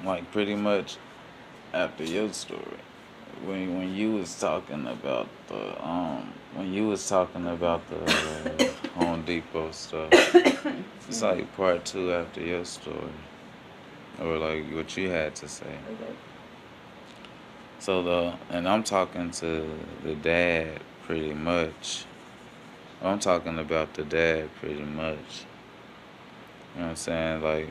like pretty much after your story, when you was talking about the Home Depot stuff, it's like part two after your story, or like what you had to say. Okay. And I'm talking to the dad pretty much. I'm talking about the dad pretty much. You know what I'm saying? Like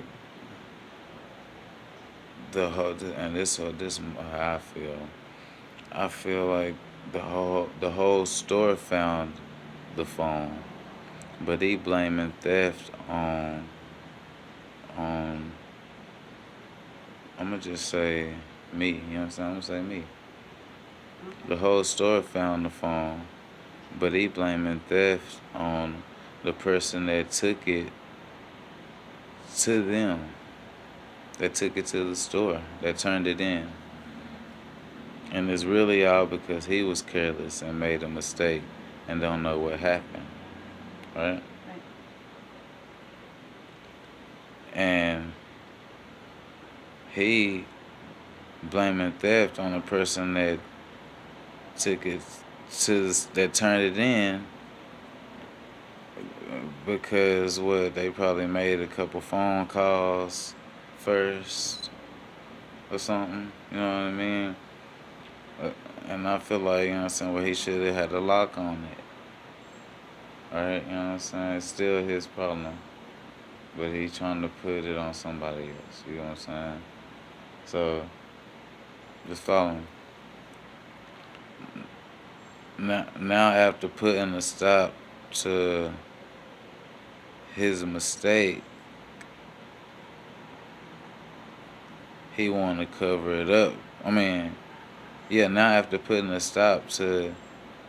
the whole, and this is how I feel. I feel like the whole store found the phone, but he blaming theft on I'm gonna just say me. You know what I'm saying? I'm gonna say me. The whole store found the phone, but he blaming theft on the person that took it to them, that took it to the store, that turned it in. And it's really all because he was careless and made a mistake and don't know what happened. Right? Right. And he blaming theft on the person that took it that turned it in because what, they probably made a couple phone calls first or something. You know what I mean? Uh, And I feel like, you know what I'm saying, well, he should have had a lock on it. Alright, you know what I'm saying? It's still his problem. But he's trying to put it on somebody else. You know what I'm saying? So, just follow me. Now after putting a stop to his mistake, he want to cover it up. I mean, yeah, now after putting a stop to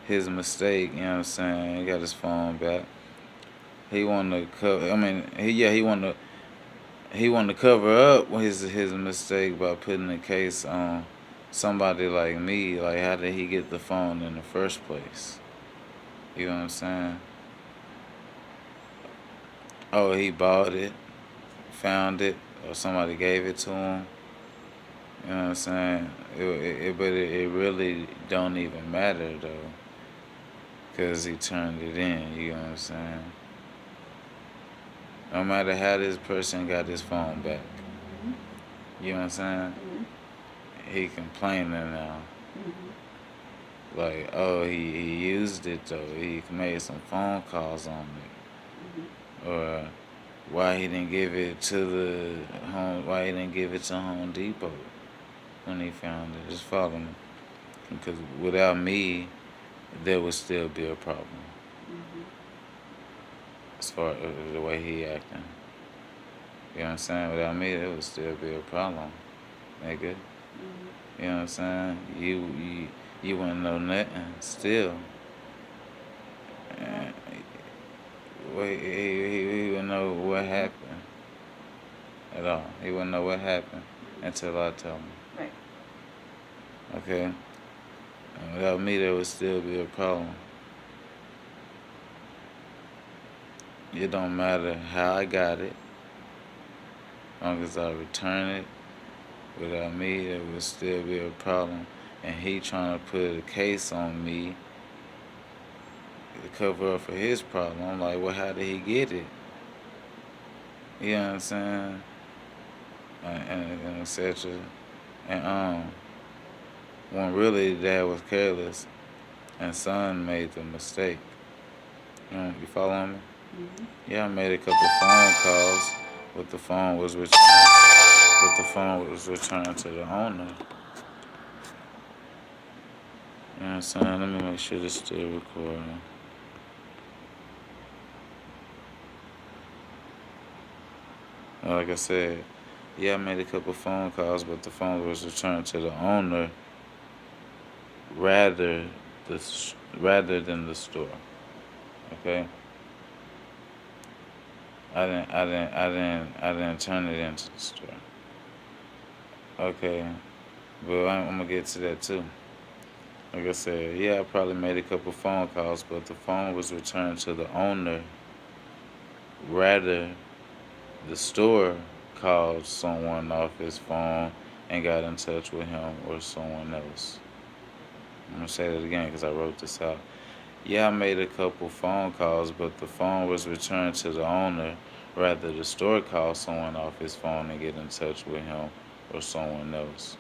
his mistake, you know what I'm saying, he got his phone back. He want to cover. I mean, he want to cover up his mistake by putting the case on somebody like me. Like, how did he get the phone in the first place? You know what I'm saying? Oh, he bought it, found it, or somebody gave it to him. You know what I'm saying? But it really don't even matter though, cause he turned it in. You know what I'm saying? No matter how this person got his phone back, you know what I'm saying? He complaining now. Like, oh, he used it though. He made some phone calls on it, or why he didn't give it to the home? Why he didn't give it to Home Depot when he found it? Just follow me, because without me, there would still be a problem as far as the way he acting. You know what I'm saying? Without me, there would still be a problem, nigga. You know what I'm saying? You wouldn't know nothing still. And he wouldn't know what happened at all. He wouldn't know what happened until I tell him. Right. Okay? And without me, there would still be a problem. It don't matter how I got it, as long as I return it. Without me, there would still be a problem. And he trying to put a case on me to cover up for his problem. I'm like, well, how did he get it? You know what I'm saying? And etc. And when really dad was careless and son made the mistake. You following me? Yeah, I made a couple phone calls, but the phone was returned to the owner. You know what I'm saying? Let me make sure this still recording. Like I said, yeah, I made a couple phone calls, but the phone was returned to the owner rather than the store. Okay. I didn't turn it into the store. Okay, but I'm gonna get to that too. Like I said, yeah, I probably made a couple phone calls, but the phone was returned to the owner rather the store called someone off his phone and got in touch with him or someone else. I'm gonna say that again because I wrote this out. Yeah, I made a couple phone calls, but the phone was returned to the owner. Rather, the store called someone off his phone and get in touch with him or someone else.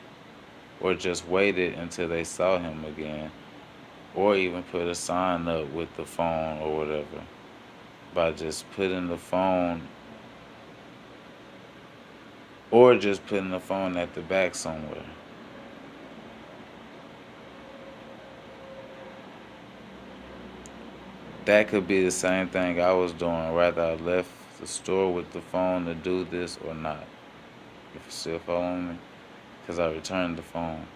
Or just waited until they saw him again. Or even put a sign up with the phone or whatever. By just putting the phone, or just putting the phone at the back somewhere. That could be the same thing I was doing, whether I left the store with the phone to do this or not. If you still following me, because I returned the phone.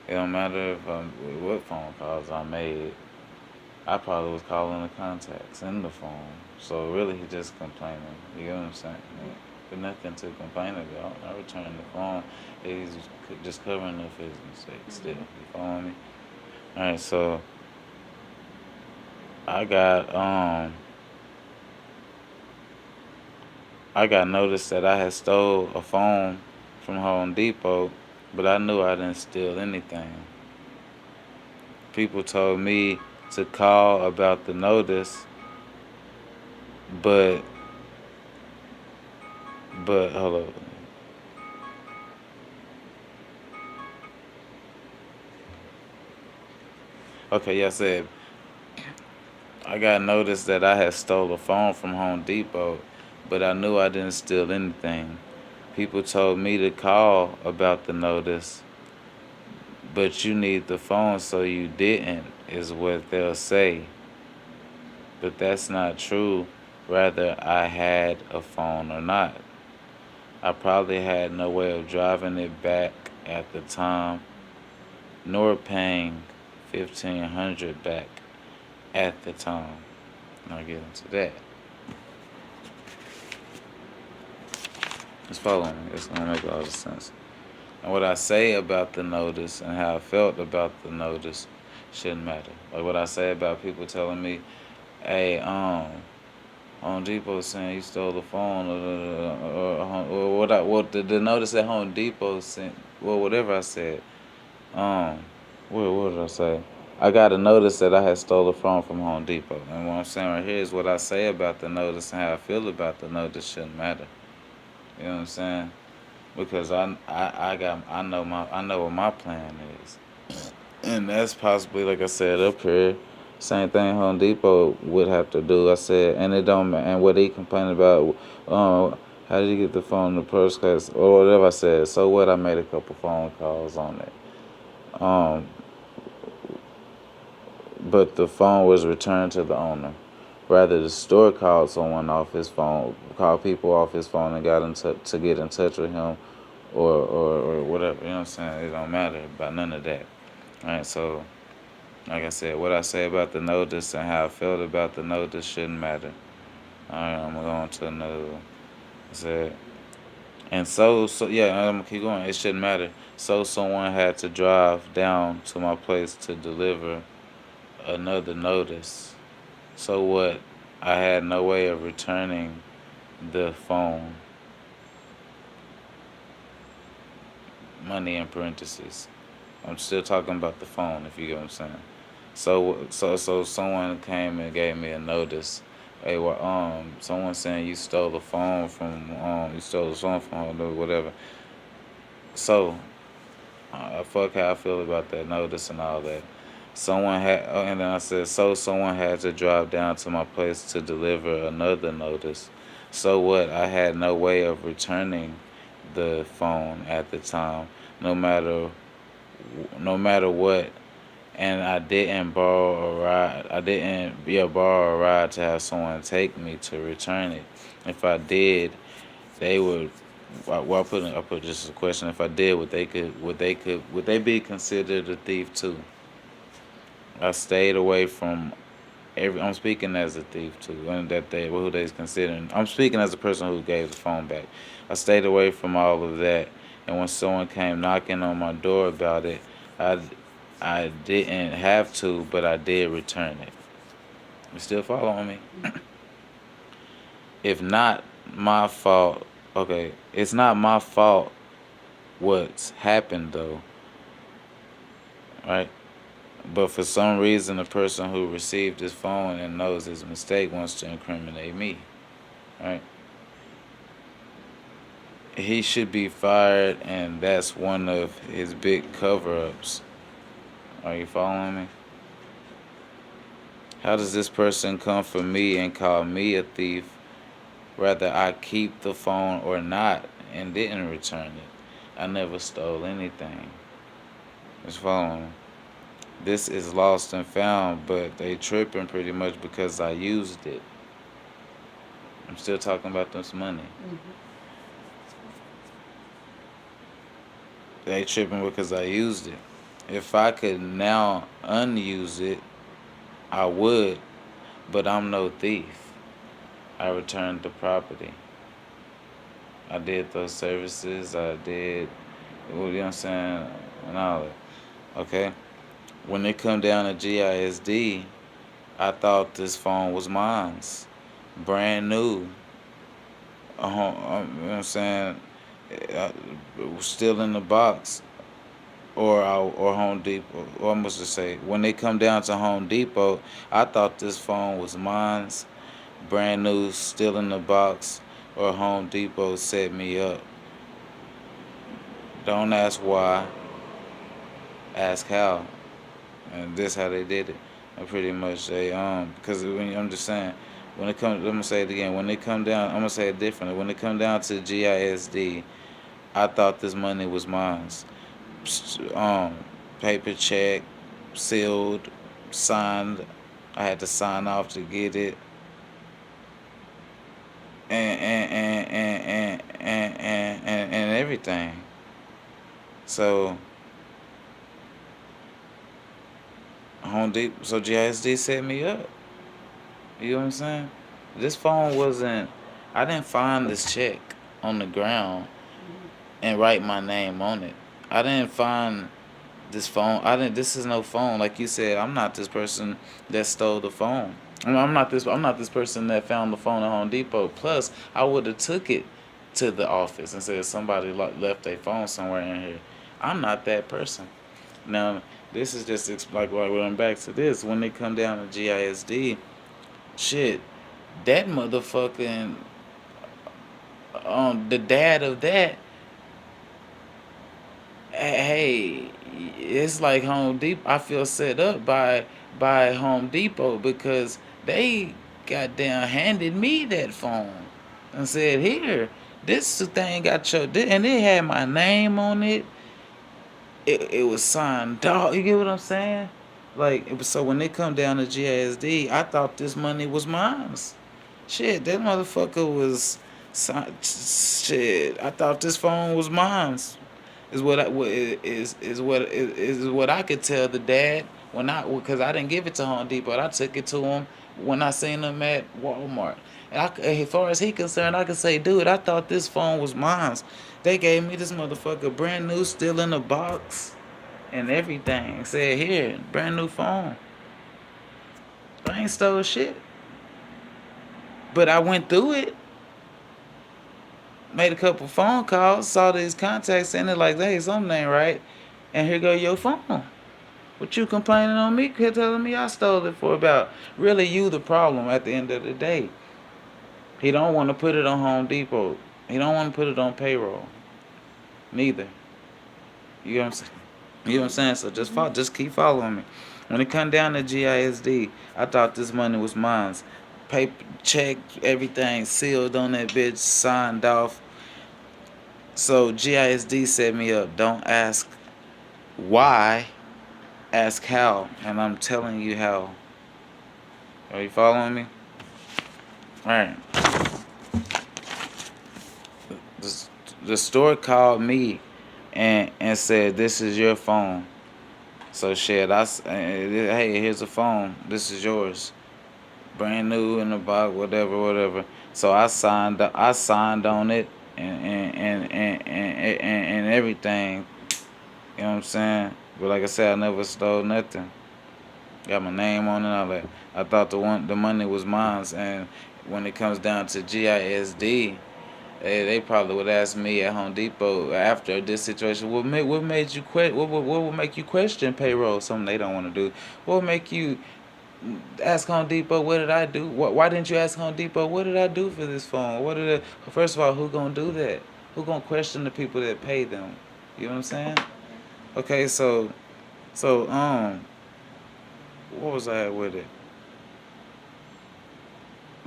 It don't matter what phone calls I made. I probably was calling the contacts in the phone. So really, he just complaining. You get what I'm saying? Yeah. But nothing to complain about. I returned the phone. He's just covering up his mistakes still. You following me? All right, so I got I got noticed that I had stole a phone from Home Depot, but I knew I didn't steal anything. People told me to call about the notice, but hold up. Okay, yeah, I said I got noticed that I had stole a phone from Home Depot, but I knew I didn't steal anything. People told me to call about the notice, but you need the phone so you didn't, is what they'll say. But that's not true, whether I had a phone or not. I probably had no way of driving it back at the time, nor paying 1,500 back at the time. And I'll get into that. It's following me. It's gonna make a lot of sense. And what I say about the notice and how I felt about the notice shouldn't matter. Like what I say about people telling me, "Hey, Home Depot saying you stole the phone," or what the notice that Home Depot sent, well, whatever I said. Um, what did I say? I got a notice that I had stole a phone from Home Depot, and what I'm saying right here is what I say about the notice and how I feel about the notice shouldn't matter. You know what I'm saying? Because I know what my plan is, and that's possibly, like I said up here, same thing Home Depot would have to do. I said, and it don't and what he complaining about, how did you get the phone in the first place or whatever I said. So what? I made a couple phone calls on it, but the phone was returned to the owner. Rather, the store called someone off his phone, called people off his phone, and got to get in touch with him, or whatever. You know what I'm saying? It don't matter about none of that. All right, so like I said, what I say about the notice and how I felt about the notice shouldn't matter. All right, I'm gonna go on to another one. I said, and so yeah, I'm gonna keep going. It shouldn't matter. So someone had to drive down to my place to deliver another notice. So what? I had no way of returning the phone. Money in parentheses. I'm still talking about the phone, if you get what I'm saying. So someone came and gave me a notice. Hey, well, someone saying you stole the phone from home, or whatever. So, fuck how I feel about that notice and all that. And then I said, so someone had to drive down to my place to deliver another notice. So what? I had no way of returning the phone at the time, no matter no matter what. And I didn't borrow a ride. I didn't borrow a ride to have someone take me to return it. If I did, they would. Well, I put just a question. If I did, would they be considered a thief too? I stayed away from I'm speaking as a thief too, and that they who they's considering. I'm speaking as a person who gave the phone back. I stayed away from all of that, and when someone came knocking on my door about it, I I didn't have to, but I did return it. You still following me? If not my fault, Okay, it's not my fault what's happened though, right? But for some reason, the person who received his phone and knows his mistake wants to incriminate me, right? He should be fired, and that's one of his big cover-ups. Are you following me? How does this person come for me and call me a thief, whether I keep the phone or not, and didn't return it? I never stole anything. Just following me. This is lost and found, but they tripping pretty much because I used it. I'm still talking about this money. They tripping because I used it. If I could now unuse it, I would, but I'm no thief. I returned the property. I did those services. I did, you know what I'm saying, and all that. Okay? When it come down to GISD, I thought this phone was mine's. Brand new. You know what I'm saying? Still in the box. Or Home Depot. Or I must just say, when they come down to Home Depot, I thought this phone was mine's. Brand new, still in the box. Or Home Depot set me up. Don't ask why. Ask how. And this how they did it. And pretty much because I'm just saying, when it comes, I'm gonna say it again. When it come down, I'm gonna say it differently. When it come down to GISD, I thought this money was mine's. Paper check, sealed, signed. I had to sign off to get it, and everything. So Home Depot, so GISD set me up. You know what I'm saying? This phone wasn't. I didn't find this check on the ground and write my name on it. I didn't find this phone. I didn't. This is no phone. Like you said, I'm not this person that stole the phone. I'm not this. I'm not this person that found the phone at Home Depot. Plus, I would have took it to the office and said somebody left their phone somewhere in here. I'm not that person. Now, this is just like when I'm back to this. When they come down to GISD, shit, that motherfucking the dad of that. Hey, it's like Home Depot. I feel set up by Home Depot because they goddamn handed me that phone and said, "Here, this thing got your," and it had my name on it. It was signed, dog. You get what I'm saying? Like, so when they come down to GISD, I thought this money was mine. Shit, that motherfucker was shit. I thought this phone was mine. Is what I could tell the dad when because I didn't give it to Home Depot. I took it to him when I seen him at Walmart. And as far as he concerned, I could say, dude, I thought this phone was mine. They gave me this motherfucker brand new, still in the box and everything. Said here, brand new phone. I ain't stole shit. But I went through it, made a couple phone calls, saw these contacts in it like, hey, something ain't right. And here go your phone. What you complaining on me? Telling me I stole it for about. Really, you the problem at the end of the day. He don't want to put it on Home Depot. He don't want to put it on payroll. Neither. You know what I'm saying? You know what I'm saying? So just keep following me. When it come down to GISD, I thought this money was mine. Paper, check, everything sealed on that bitch, signed off. So GISD set me up. Don't ask why, ask how, and I'm telling you how. Are you following me? Alright. The store called me and said, this is your phone. So shit, hey, here's a phone. This is yours. Brand new in the box, whatever. So I signed on it and everything. You know what I'm saying? But like I said, I never stole nothing. Got my name on it and all that. I thought the money was mine, and when it comes down to GISD, They probably would ask me at Home Depot after this situation. What made you what would make you question payroll? Something they don't want to do. What would make you ask Home Depot, what did I do? Why didn't you ask Home Depot, what did I do for this phone? First of all, who gonna do that? Who gonna question the people that pay them? You know what I'm saying? Okay, so what was I at with it?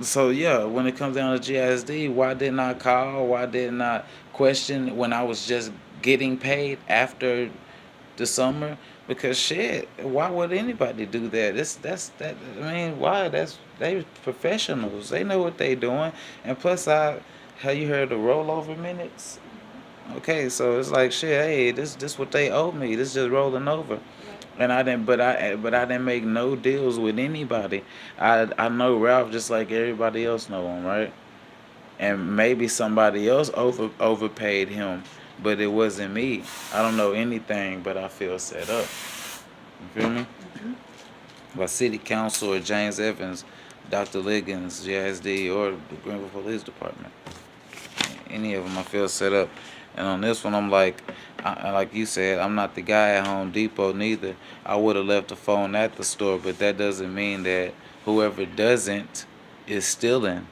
So yeah, when it comes down to GSD, why didn't I call? Why didn't I question when I was just getting paid after the summer? Because shit, why would anybody do that? That. I mean, why? They professionals. They know what they doing. And plus, have you heard the rollover minutes? Okay, so it's like shit. Hey, this what they owe me. This just rolling over. And I didn't, but I didn't make no deals with anybody. I know Ralph just like everybody else know him, right? And maybe somebody else overpaid him, but it wasn't me. I don't know anything, but I feel set up. You feel me? By City Council or James Evans, Dr. Liggins, JSD, or the Greenville Police Department. Any of them, I feel set up. And on this one, I'm like you said, I'm not the guy at Home Depot neither. I would have left the phone at the store, but that doesn't mean that whoever doesn't is stealing.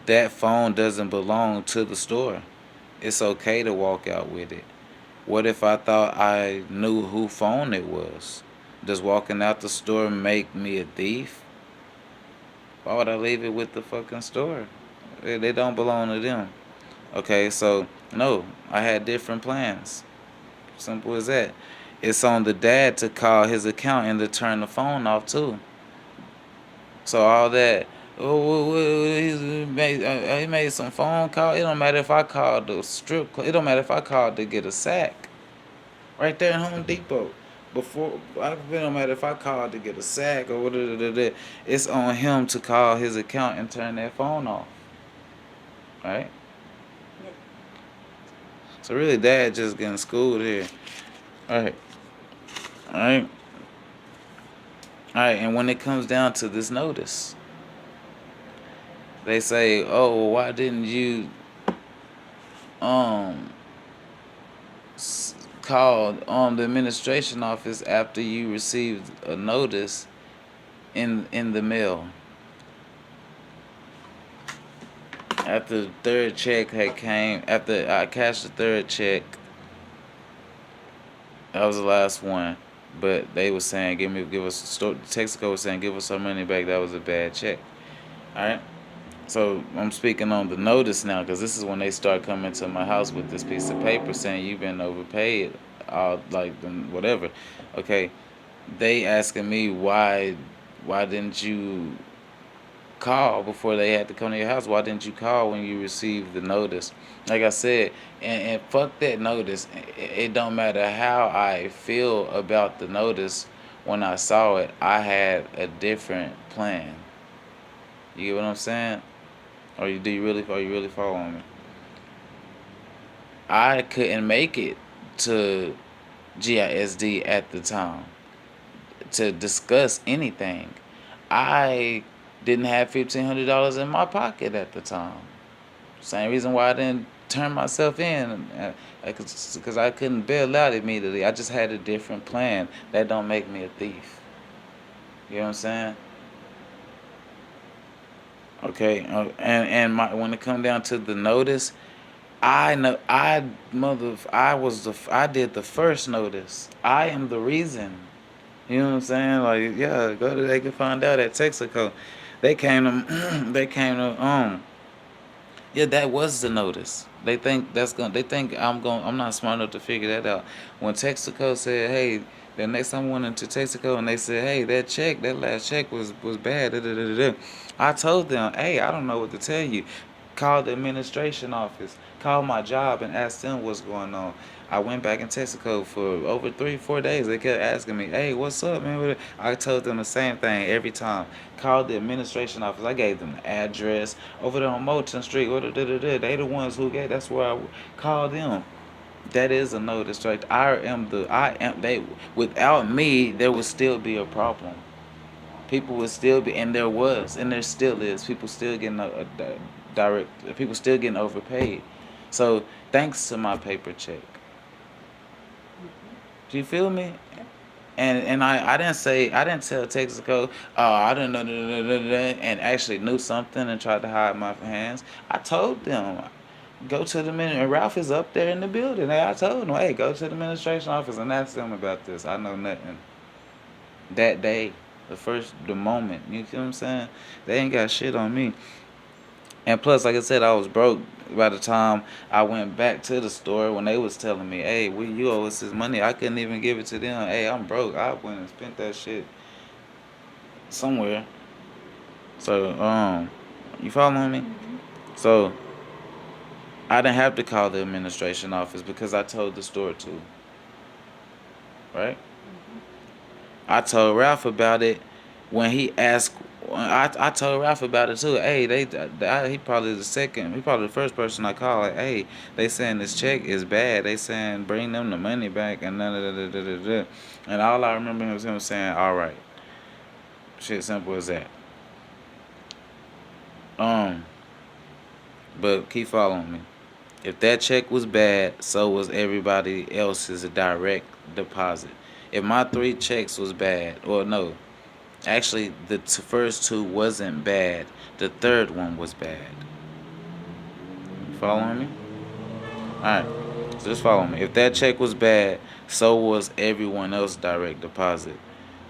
That phone doesn't belong to the store. It's okay to walk out with it. What if I thought I knew who phone it was? Does walking out the store make me a thief? Why would I leave it with the fucking store? They don't belong to them. Okay, so no, I had different plans. Simple as that. It's on the dad to call his account and to turn the phone off too. So all that, he made some phone call. It don't matter if I called the strip club. It don't matter if I called to get a sack. Right there in Home Depot. It don't matter if I called to get a sack or whatever. It's on him to call his account and turn that phone off. Right? So really, dad just getting schooled here. All right. All right. All right. And when it comes down to this notice, they say, "Oh, well, why didn't you call the administration office after you received a notice in the mail?" After the third check had came, after I cashed the third check, that was the last one. But they were saying, Texaco was saying, give us our money back. That was a bad check. All right. So I'm speaking on the notice now, because this is when they start coming to my house with this piece of paper saying you've been overpaid, whatever. Okay. They asking me why didn't you call before they had to come to your house? Why didn't you call when you received the notice? Like I said, and fuck that notice. It don't matter how I feel about the notice. When I saw it, I had a different plan. You get what I'm saying? Are you really following me? I couldn't make it to GISD at the time to discuss anything. I didn't have $1,500 in my pocket at the time. Same reason why I didn't turn myself in, because I couldn't bail out immediately. I just had a different plan. That don't make me a thief. You know what I'm saying? Okay, when it come down to the notice, I did the first notice. I am the reason. You know what I'm saying? Like, yeah, they can find out at Texaco. They came to yeah, that was the notice. They think I'm not smart enough to figure that out. When Texaco said, hey, the next time I went into Texaco and they said, hey, that last check was bad. I told them, hey, I don't know what to tell you. Call the administration office. Call my job and ask them what's going on. I went back in Texaco for over 3-4 days. They kept asking me, hey, what's up, man? I told them the same thing every time. Called the administration office. I gave them the address over there on Moulton Street. They the ones who that's where I called them. That is a notice, right? They, without me, there would still be a problem. People would still be, and there still is, people still getting direct. People still getting overpaid. So thanks to my paper check. Do you feel me? And I didn't say, I didn't tell Texaco, oh, I didn't know, and actually knew something and tried to hide my hands. I told them, go to the and Ralph is up there in the building. I told him, hey, go to the administration office and ask them about this. I know nothing. That day, the moment, you see what I'm saying? They ain't got shit on me. And plus, like I said, I was broke by the time I went back to the store when they was telling me, hey, you owe us this money. I couldn't even give it to them. Hey, I'm broke. I went and spent that shit somewhere. So, you following me? So, I didn't have to call the administration office because I told the store to. Right? I told Ralph about it when he asked. I told Ralph about it too. Hey, he probably the first person I called. Like, hey, they saying this check is bad. They saying bring them the money back and da da da da da da. And all I remember was him saying, all right. Shit, simple as that. But keep following me. If that check was bad, so was everybody else's direct deposit. If my 3 checks was bad, or no, actually the first 2 wasn't bad. The third one was bad. You following me? Alright, so just follow me. If that check was bad, so was everyone else's direct deposit.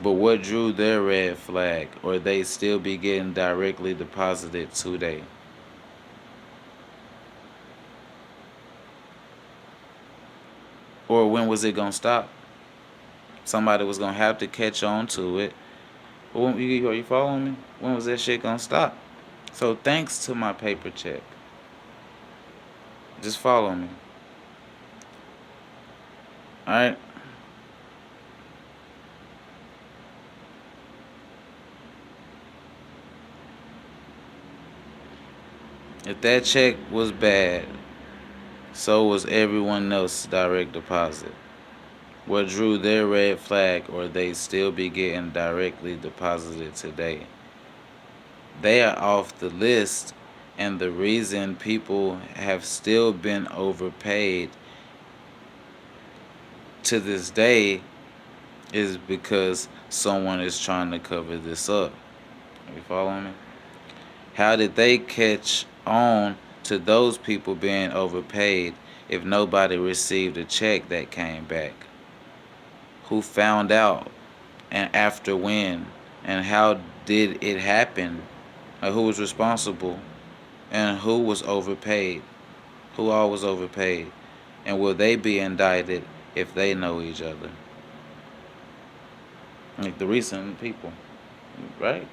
But what drew their red flag, or they still be getting directly deposited today? Or when was it gonna stop? Somebody was gonna have to catch on to it. Are you following me? When was that shit gonna stop? So thanks to my paper check. Just follow me. Alright? If that check was bad, so was everyone else's direct deposit. What drew their red flag, or they still be getting directly deposited today? They are off the list, and the reason people have still been overpaid to this day is because someone is trying to cover this up. Are you following me? How did they catch on to those people being overpaid if nobody received a check that came back? Who found out, and after when, and how did it happen? Who was responsible, and who was overpaid? Who all was overpaid? And will they be indicted if they know each other? Like the recent people, right?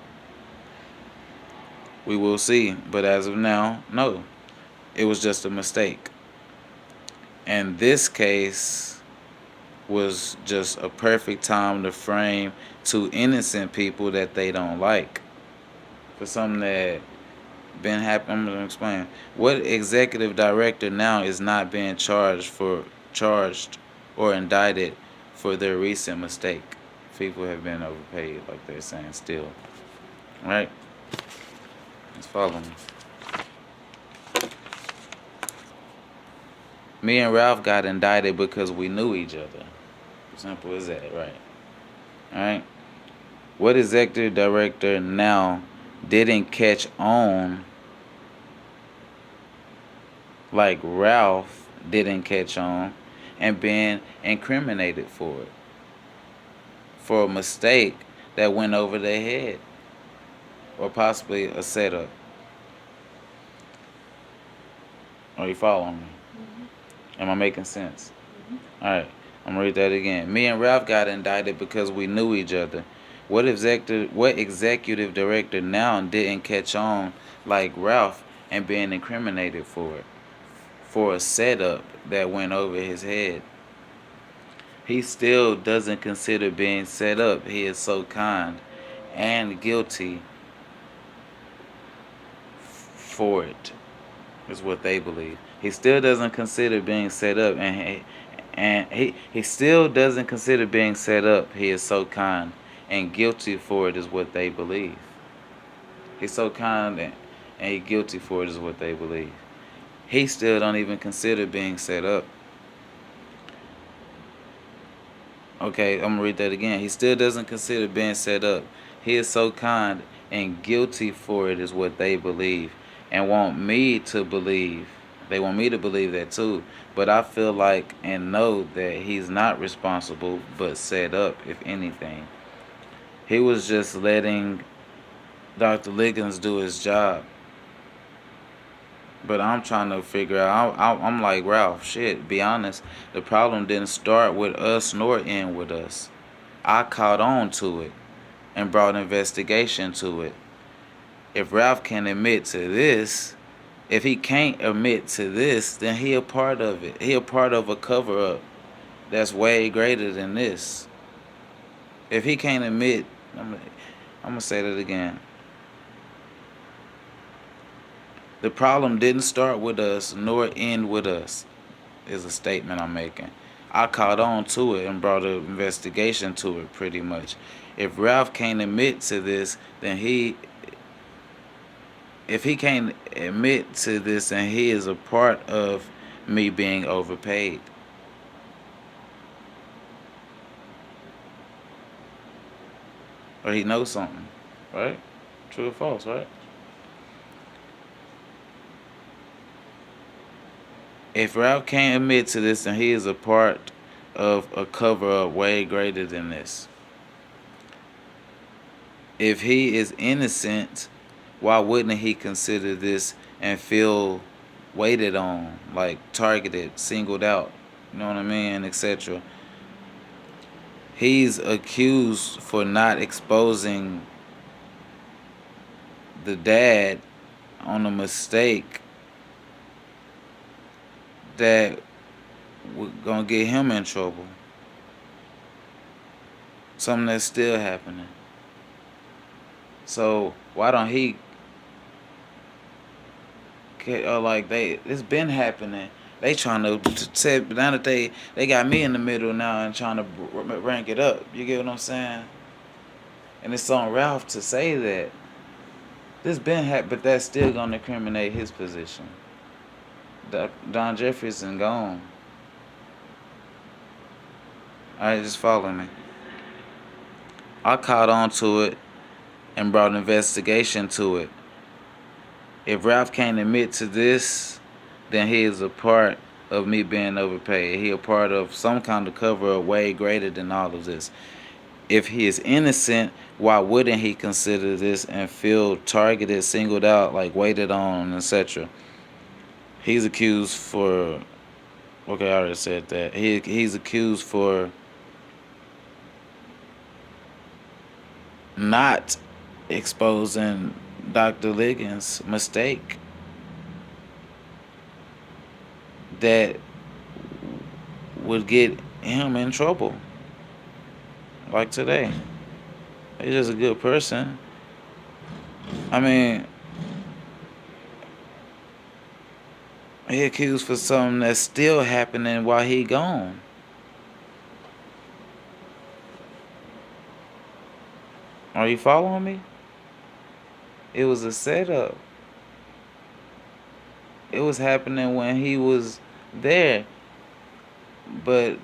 We will see, but as of now, no. It was just a mistake. And this case was just a perfect time to frame 2 innocent people that they don't like for something that been happening. I'm gonna explain. What executive director now is not being charged or indicted for their recent mistake? People have been overpaid, like they're saying still. Right? Let's follow me. Me and Ralph got indicted because we knew each other. Simple as that, right? Alright? What executive director now didn't catch on, like Ralph didn't catch on, and been incriminated for it? For a mistake that went over their head. Or possibly a setup. Are you following me? Am I making sense? Alright, I'm gonna read that again. Me and Ralph got indicted because we knew each other. What executive director now didn't catch on like Ralph and being incriminated for it? For a setup that went over his head. He still doesn't consider being set up. He is so kind and guilty for it, is what they believe. He still doesn't consider being set up, and he still doesn't consider being set up. He is so kind and guilty for it, is what they believe. He's so kind and he guilty for it is what they believe. He still don't even consider being set up. Okay, I'm gonna read that again. He still doesn't consider being set up. He is so kind and guilty for it is what they believe, and want me to believe. They want me to believe that too. But I feel like and know that he's not responsible, but set up, if anything. He was just letting Dr. Liggins do his job. But I'm trying to figure out. I'm like, Ralph, shit, be honest. The problem didn't start with us nor end with us. I caught on to it and brought investigation to it. If Ralph can admit to this, if he can't admit to this, then he a part of it. He a part of a cover-up that's way greater than this. If he can't admit, I'm gonna say that again. The problem didn't start with us nor end with us, is a statement I'm making. I caught on to it and brought an investigation to it, pretty much. If Ralph can't admit to this, then if he can't admit to this, then he is a part of me being overpaid. Or he knows something, right? True or false, right? If Ralph can't admit to this, then he is a part of a cover-up way greater than this. If he is innocent, why wouldn't he consider this and feel waited on, like targeted, singled out, you know what I mean, etc.? He's accused for not exposing the dad on a mistake that we're gonna get him in trouble. Something that's still happening. So why don't he like it's been happening. They trying to say now that they got me in the middle now and trying to rank it up. You get what I'm saying? And it's on Ralph to say that this been happening, but that's still gonna incriminate his position. Don Jefferson gone. Alright, just follow me. I caught on to it and brought an investigation to it. If Ralph can't admit to this, then he is a part of me being overpaid. He a part of some kind of cover-up way greater than all of this. If he is innocent, why wouldn't he consider this and feel targeted, singled out, like waited on, etc.? He's accused for, okay, I already said that. He's accused for not exposing Dr. Liggins' mistake that would get him in trouble. Like today. He's just a good person. I mean, he accused for something that's still happening while he gone. Are you following me? It was a setup. It was happening when he was there. But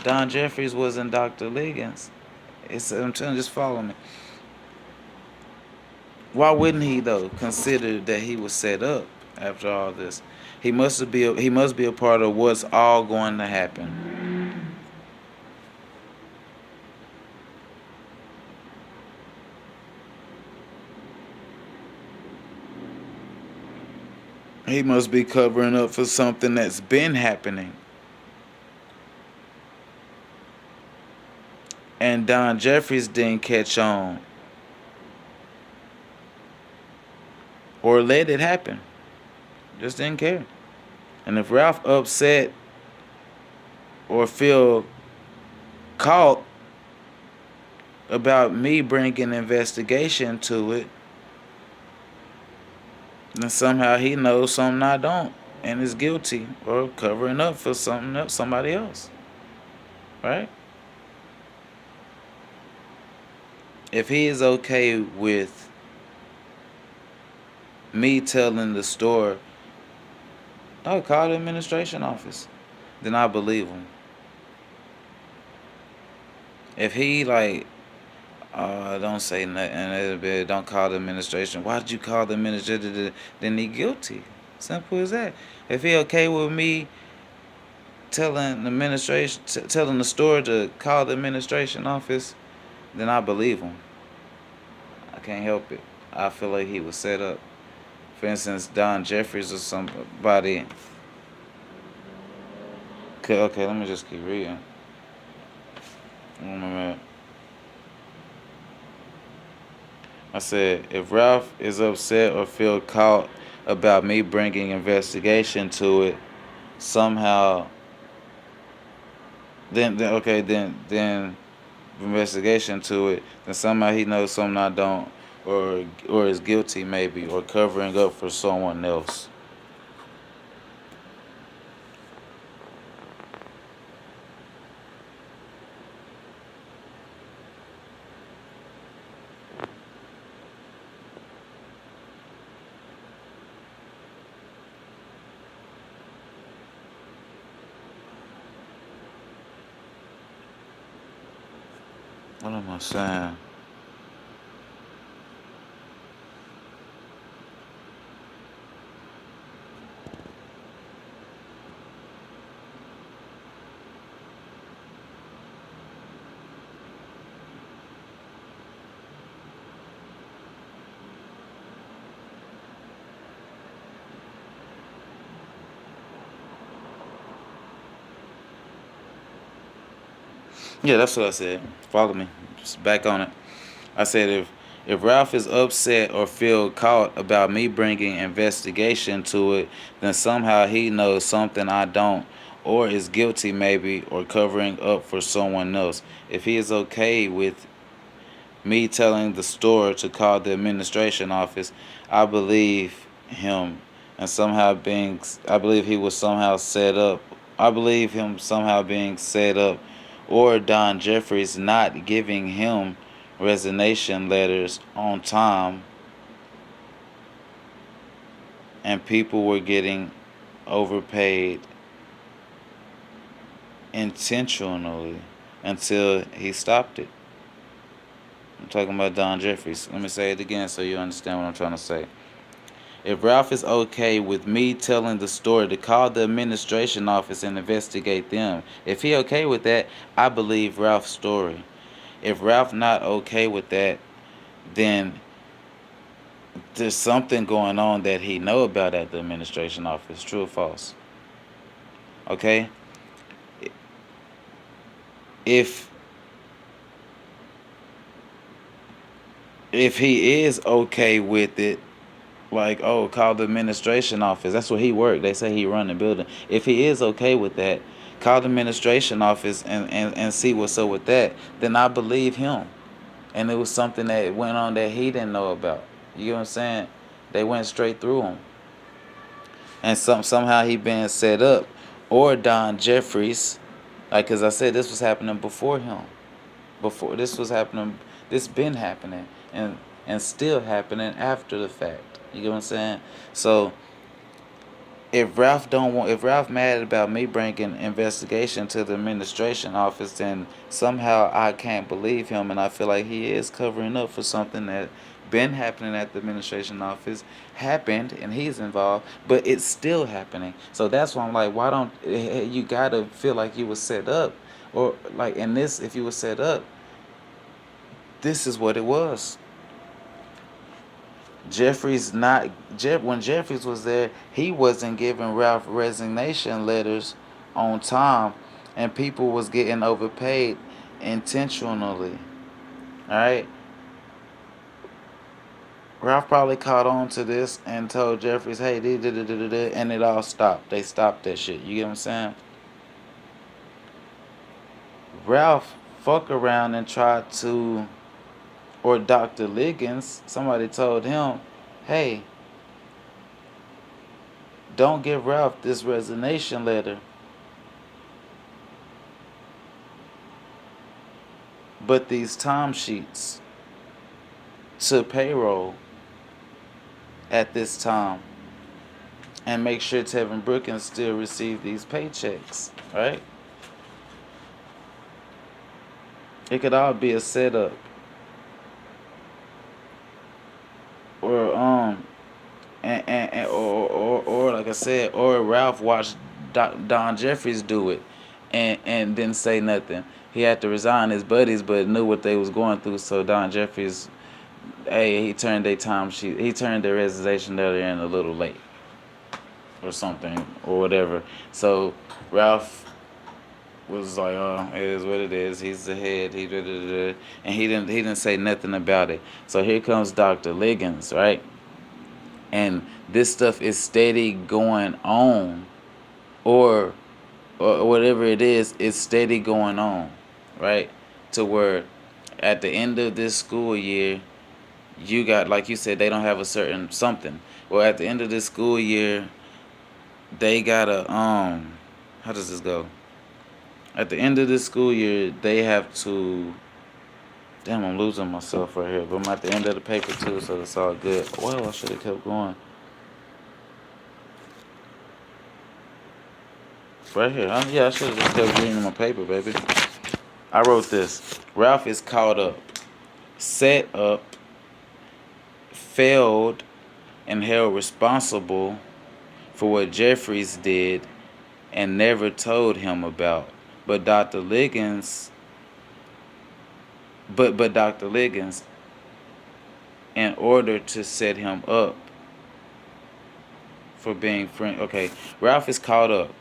Don Jeffries wasn't Dr. Liggins. I'm telling you, just follow me. Why wouldn't he though consider that he was set up after all this? He must be a part of what's all going to happen. He must be covering up for something that's been happening. And Don Jeffries didn't catch on or let it happen. Just didn't care. And if Ralph upset or feel caught about me bringing investigation to it, then somehow he knows something I don't and is guilty or covering up for something else, somebody else. Right? If he is okay with me telling the store, "Oh, call the administration office," then I believe him. If he like, don't say nothing, don't call the administration. Why did you call the administration? Then he guilty. Simple as that. If he okay with me telling the administration, telling the store to call the administration office, then I believe him. I can't help it. I feel like he was set up. For instance, Don Jeffries or somebody. Okay, let me just keep reading. I said, if Ralph is upset or feel caught about me bringing investigation to it, somehow, then investigation to it, then somehow he knows something I don't, or is guilty maybe, or covering up for someone else. What am I saying? Yeah, that's what I said. Follow me. Just back on it. I said if Ralph is upset or feel caught about me bringing investigation to it, then somehow he knows something I don't, or is guilty maybe, or covering up for someone else. If he is okay with me telling the store to call the administration office, I believe him, and I believe he was somehow set up. I believe him somehow being set up, or Don Jeffries not giving him resignation letters on time, and people were getting overpaid intentionally until he stopped it. I'm talking about Don Jeffries. Let me say it again so you understand what I'm trying to say. If Ralph is okay with me telling the store to call the administration office and investigate them, if he okay with that, I believe Ralph's story. If Ralph not okay with that, then there's something going on that he know about at the administration office. True or false? Okay? If he is okay with it, like, oh, call the administration office. That's where he worked. They say he run the building. If he is okay with that, call the administration office and see what's up with that. Then I believe him. And it was something that went on that he didn't know about. You know what I'm saying? They went straight through him. And somehow he been set up. Or Don Jeffries. Like, because I said this was happening before him. Before this was happening. This been happening. And still happening after the fact. You get what I'm saying? So if Ralph mad about me bringing investigation to the administration office, then somehow I can't believe him, and I feel like he is covering up for something that been happening at the administration office, happened, and he's involved, but it's still happening. So that's why I'm like, why don't you gotta feel like you was set up, or like in this, if you was set up, this is what it was. When Jeffries was there, he wasn't giving Ralph resignation letters on time, and people was getting overpaid intentionally. All right, Ralph probably caught on to this and told Jeffries, "Hey, and it all stopped. They stopped that shit." You get what I'm saying? Ralph fuck around and tried to, or Dr. Liggins, somebody told him, "Hey, don't give Ralph this resignation letter." But these timesheets to payroll at this time and make sure Tevin Brookins still receive these paychecks, right? It could all be a setup. Or or like I said, or Ralph watched Don Jeffries do it and didn't say nothing. He had to resign his buddies, but knew what they was going through. So Don Jeffries, hey, he turned he turned their resignation letter in a little late, or something, or whatever. So Ralph was like, "Oh, it is what it is. He's the head. And he didn't say nothing about it. So here comes Dr. Liggins, right? And this stuff is steady going on, or whatever it is, it's steady going on, right? To where at the end of this school year, you got, like you said, they don't have a certain something. Well, at the end of this school year, they got a how does this go? At the end of this school year, they have to. Damn, I'm losing myself right here. But I'm at the end of the paper too, so it's all good. Well, I should have kept going. Right here. Yeah, I should have just kept reading my paper, baby. I wrote this. Ralph is caught up, set up, failed, and held responsible for what Jeffries did and never told him about. But Dr. Liggins, in order to set him up for being friend. Okay, Ralph is caught up,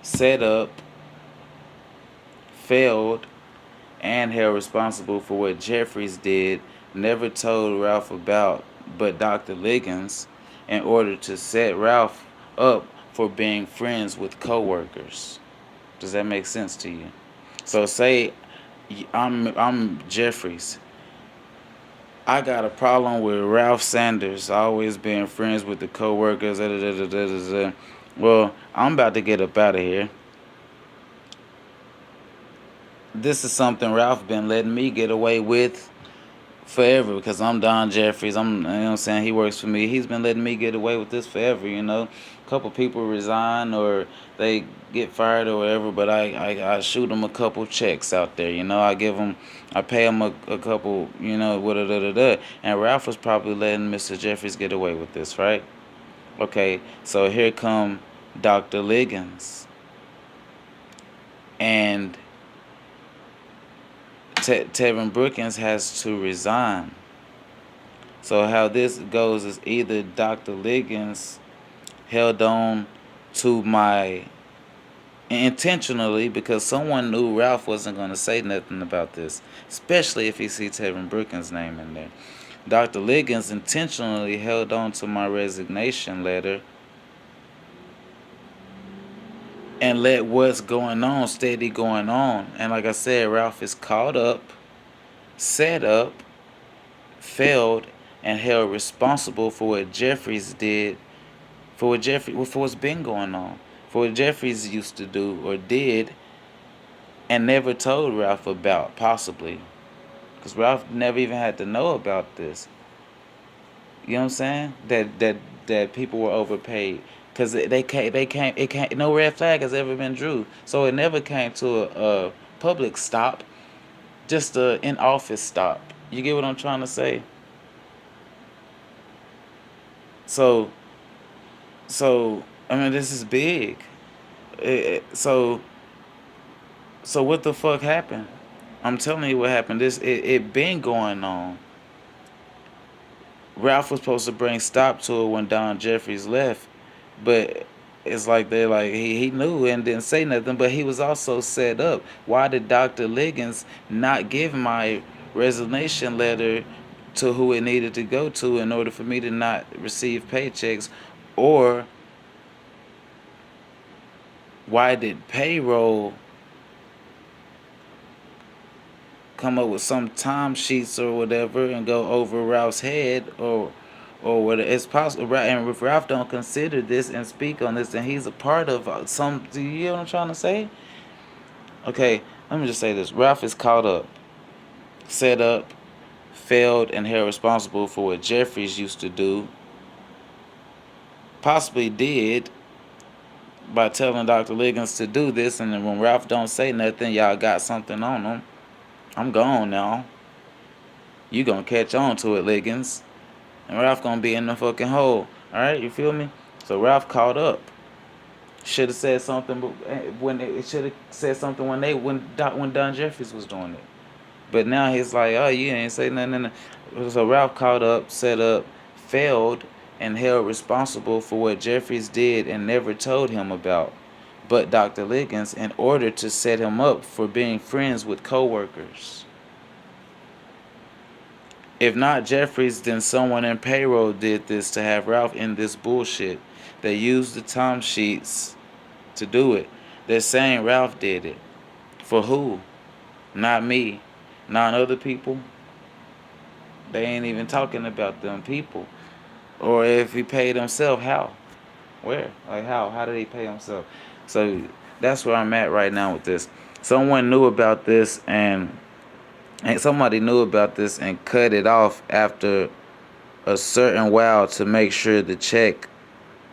set up, failed, and held responsible for what Jeffries did, never told Ralph about, but Dr. Liggins, in order to set Ralph up for being friends with coworkers. Does that make sense to you? So say I'm Jeffries. I got a problem with Ralph Sanders always being friends with the coworkers. Well, I'm about to get up out of here. This is something Ralph been letting me get away with forever because I'm Don Jeffries. You know what I'm saying? He works for me. He's been letting me get away with this forever, you know. A couple people resign or they get fired or whatever, but I shoot them a couple checks out there, you know. I pay them a couple, you know, and Ralph was probably letting Mr. Jeffries get away with this, right? Okay, so here come Dr. Liggins. And Tevin Brookins has to resign. So how this goes is either Dr. Liggins held on to my intentionally because someone knew Ralph wasn't going to say nothing about this, especially if he sees Tevin Brookins' name in there. Dr. Liggins intentionally held on to my resignation letter and let what's going on steady going on. And like I said, Ralph is caught up, set up, failed, and held responsible for what Jeffries did, for what's been going on, for what Jeffries used to do or did, and never told Ralph about, possibly, because Ralph never even had to know about this. You know what I'm saying? That people were overpaid. Because no red flag has ever been drew. So it never came to a public stop, just a in-office stop. You get what I'm trying to say? So I mean, this is big. So what the fuck happened? I'm telling you what happened. It been going on. Ralph was supposed to bring stop to it when Don Jeffries left. But it's like he knew and didn't say nothing, but he was also set up. Why did Dr. Liggins not give my resignation letter to who it needed to go to in order for me to not receive paychecks? Or why did payroll come up with some timesheets or whatever and go over Ralph's head or what it's possible, and if Ralph don't consider this and speak on this, then he's a part of some. Do you hear what I'm trying to say? Okay, let me just say this: Ralph is caught up, set up, failed, and held responsible for what Jeffries used to do, possibly did by telling Dr. Liggins to do this, and then when Ralph don't say nothing, y'all got something on him. I'm gone now. You gonna catch on to it, Liggins. And Ralph gonna be in the fucking hole. Alright, you feel me? So Ralph caught up. Should have said something when it should have said something when Don Jeffries was doing it. But now he's like, oh, you ain't say nothing. So Ralph caught up, set up, failed, and held responsible for what Jeffries did and never told him about. But Dr. Liggins, in order to set him up for being friends with coworkers. If not Jeffries, then someone in payroll did this to have Ralph in this bullshit. They used the time sheets to do it. They're saying Ralph did it. For who? Not me. Not other people. They ain't even talking about them people. Or if he paid himself, how? Where? Like how? How did he pay himself? So that's where I'm at right now with this. Someone knew about this and somebody knew about this and cut it off after a certain while to make sure the check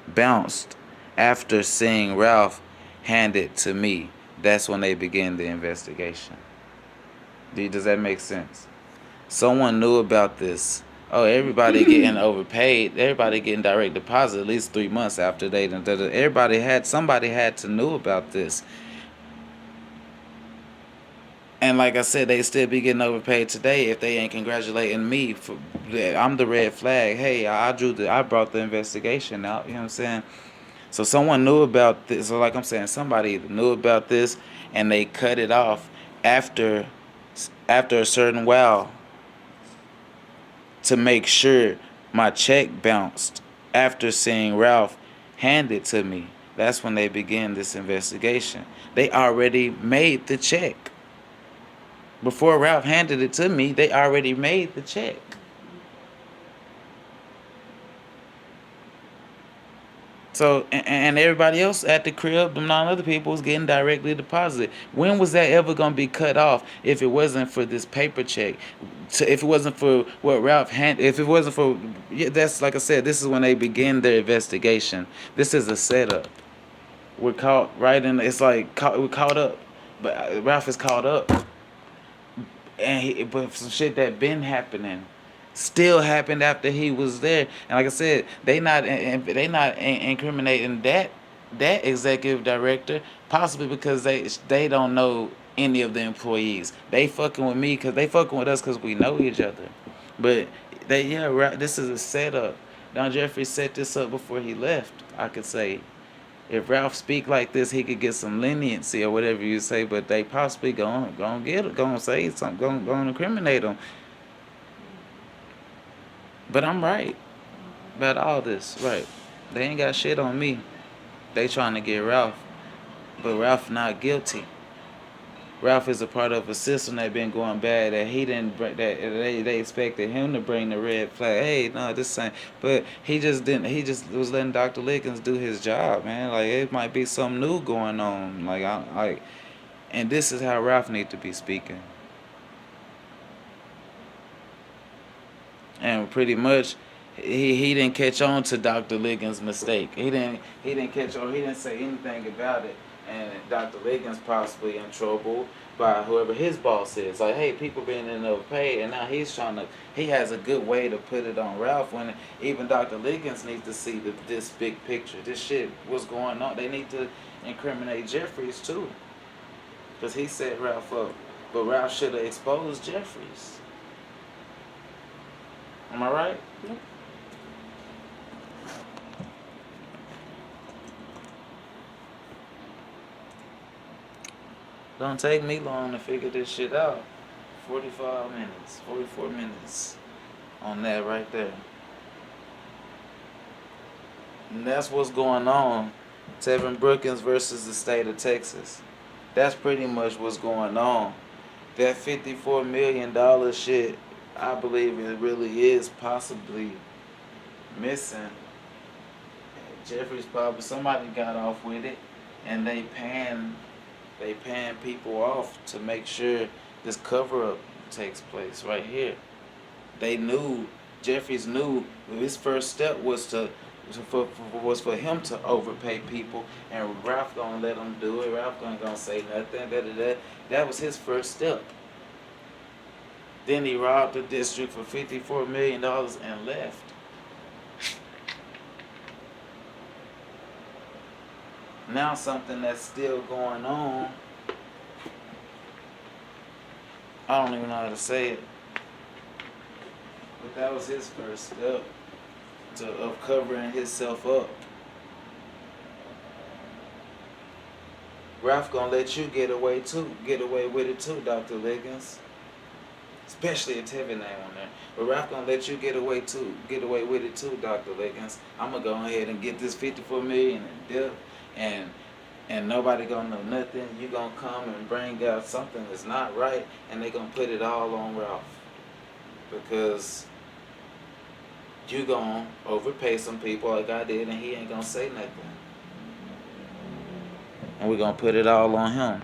bounced after seeing Ralph hand it to me. That's when they began the investigation. Does that make sense? Someone knew about this. Oh, everybody getting overpaid. Everybody getting direct deposit at least 3 months after they done. Somebody had to know about this. And like I said, they still be getting overpaid today if they ain't congratulating me for I'm the red flag. Hey, I brought the investigation out. You know what I'm saying? So someone knew about this. So like I'm saying, somebody either knew about this and they cut it off after a certain while to make sure my check bounced after seeing Ralph hand it to me. That's when they began this investigation. They already made the check. Before Ralph handed it to me, they already made the check. So, and everybody else at the crib, them 9 other people was getting directly deposited. When was that ever going to be cut off if it wasn't for this paper check? If it wasn't for what Ralph handed, if it wasn't for, that's like I said, this is when they begin their investigation. This is a setup. We're caught right in, it's like we're caught up. But Ralph is caught up. But some shit that been happening still happened after he was there, and like I said, they not incriminating that executive director, possibly because they don't know any of the employees. They fucking with me because they fucking with us because we know each other. But this is a setup. Don Jeffries set this up before he left. I could say, if Ralph speak like this, he could get some leniency or whatever you say, but they possibly gonna say something, gonna incriminate him. But I'm right about all this, right? They ain't got shit on me. They trying to get Ralph, but Ralph not guilty. Ralph is a part of a system that been going bad that he didn't bring, that they expected him to bring the red flag. Hey, no, this ain't. But he just didn't. He just was letting Dr. Liggins do his job, man. Like it might be something new going on. And this is how Ralph need to be speaking. And pretty much, he didn't catch on to Dr. Liggins' mistake. He didn't catch on. He didn't say anything about it. And Dr. Liggins possibly in trouble by whoever his boss is. Like, hey, people being overpaid, and now he has a good way to put it on Ralph when even Dr. Liggins needs to see this big picture. This shit, what's going on. They need to incriminate Jeffries too. Because he set Ralph up. But Ralph should have exposed Jeffries. Am I right? Yep. Don't take me long to figure this shit out. 45 minutes, 44 minutes on that right there. And that's what's going on. Tevin Brookins versus the state of Texas. That's pretty much what's going on. That $54 million shit, I believe it really is possibly missing. Jeffries probably, somebody got off with it, and they paying people off to make sure this cover-up takes place right here. Jeffries knew his first step was to was for him to overpay people, and Ralph gonna let him do it. Ralph gonna say nothing. That was his first step. Then he robbed the district for $54 million and left. Now something that's still going on. I don't even know how to say it, but that was his first step of covering himself up. Ralph gonna let you get away with it too, Dr. Liggins. Especially if Tevin ain't on there. But Ralph gonna let you get away with it too, Dr. Liggins. I'm gonna go ahead and get this $54 million in debt, and nobody gonna know nothing. You gonna come and bring out something that's not right, and they gonna put it all on Ralph, because you gonna overpay some people like I did, and he ain't gonna say nothing. And we're gonna put it all on him.